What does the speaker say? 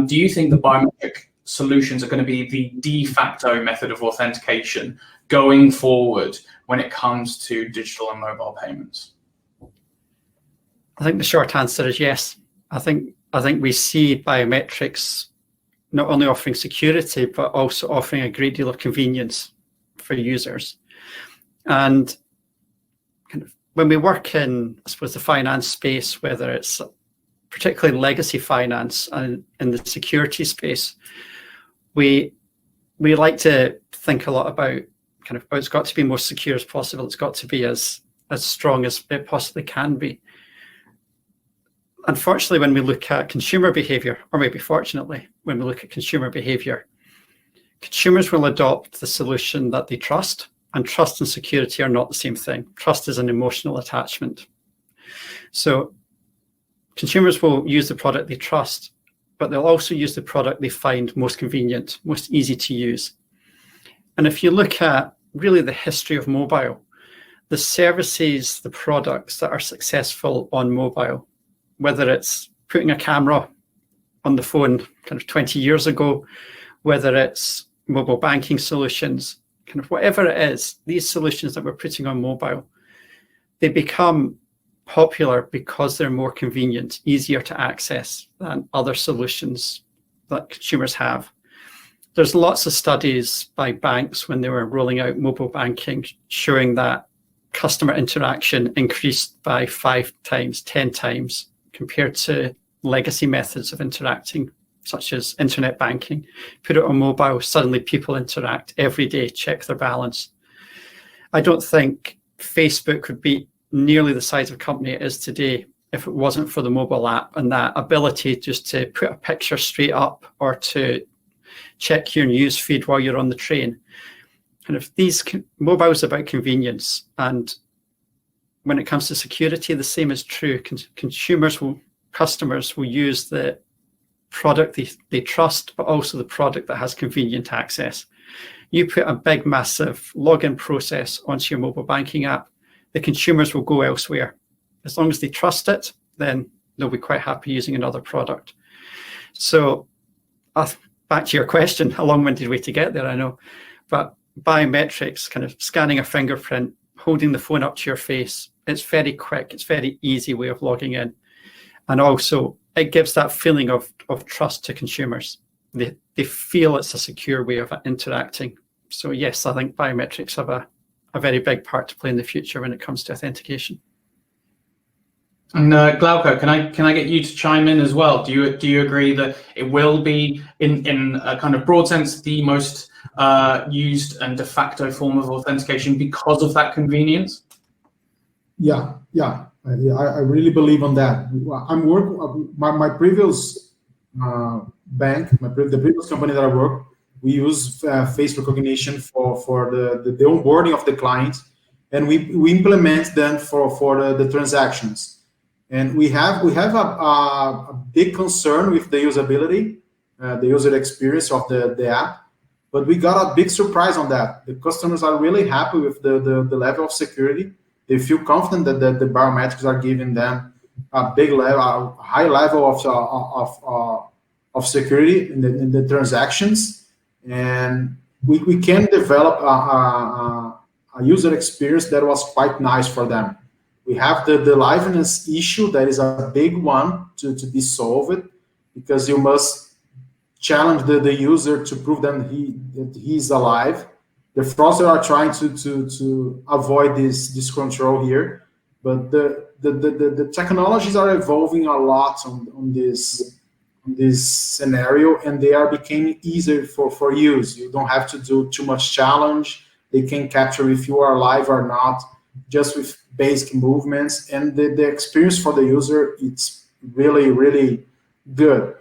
Do you think the biometric solutions are going to be the de facto method of authentication going forward when it comes to digital and mobile payments? I think the short answer is yes. I think we see biometrics not only offering security, but also offering a great deal of convenience for users. And kind of when we work in, I suppose, the finance space, whether it's particularly legacy finance and in the security space, we like to think a lot about kind of, oh, it's got to be most secure as possible. It's got to be as strong as it possibly can be. Unfortunately, when we look at consumer behavior, or maybe fortunately, when we look at consumer behavior, consumers will adopt the solution that they trust, and trust and security are not the same thing. Trust is an emotional attachment. So consumers will use the product they trust, but they'll also use the product they find most convenient, most easy to use. And if you look at really the history of mobile, the services, the products that are successful on mobile, whether it's putting a camera on the phone kind of 20 years ago, whether it's mobile banking solutions, kind of whatever it is, these solutions that we're putting on mobile, they become popular because they're more convenient, easier to access than other solutions that consumers have. There's lots of studies by banks when they were rolling out mobile banking showing that customer interaction increased by 5 times, 10 times compared to legacy methods of interacting, such as internet banking. Put it on mobile, suddenly people interact every day, check their balance. I don't think Facebook would be nearly the size of company it is today if it wasn't for the mobile app and that ability just to put a picture straight up or to check your news feed while you're on the train. And if these mobile is about convenience, and when it comes to security, the same is true. Customers will use the product they trust, but also the product that has convenient access. You put a big, massive login process onto your mobile banking app, the consumers will go elsewhere. As long as they trust it, then they'll be quite happy using another product. So back to your question, a long-winded way to get there, I know, but biometrics, kind of scanning a fingerprint, holding the phone up to your face, it's very quick, it's very easy way of logging in. And also, it gives that feeling of trust to consumers. They feel it's a secure way of interacting. So yes, I think biometrics have a very big part to play in the future when it comes to authentication. And Glauco, can I get you to chime in as well? Do you agree that it will be, in a kind of broad sense, the most used and de facto form of authentication because of that convenience? Yeah, I really believe on that. I'm working my previous bank, the previous company that I work. We use face recognition for the onboarding of the client, and we implement them for the transactions. And we have a big concern with the usability, the user experience of the app, but we got a big surprise on that. The customers are really happy with the level of security. They feel confident that the biometrics are giving them a big level, a high level of security in the transactions, and we can develop a user experience that was quite nice for them. We have the liveness issue that is a big one to be solved, because you must challenge the user to prove that he's alive. The fraudsters are trying to avoid this control here, but the technologies are evolving a lot on this scenario, and they are becoming easier for use. You don't have to do too much challenge. They can capture if you are alive or not, just with basic movements, and the experience for the user, it's really, really good.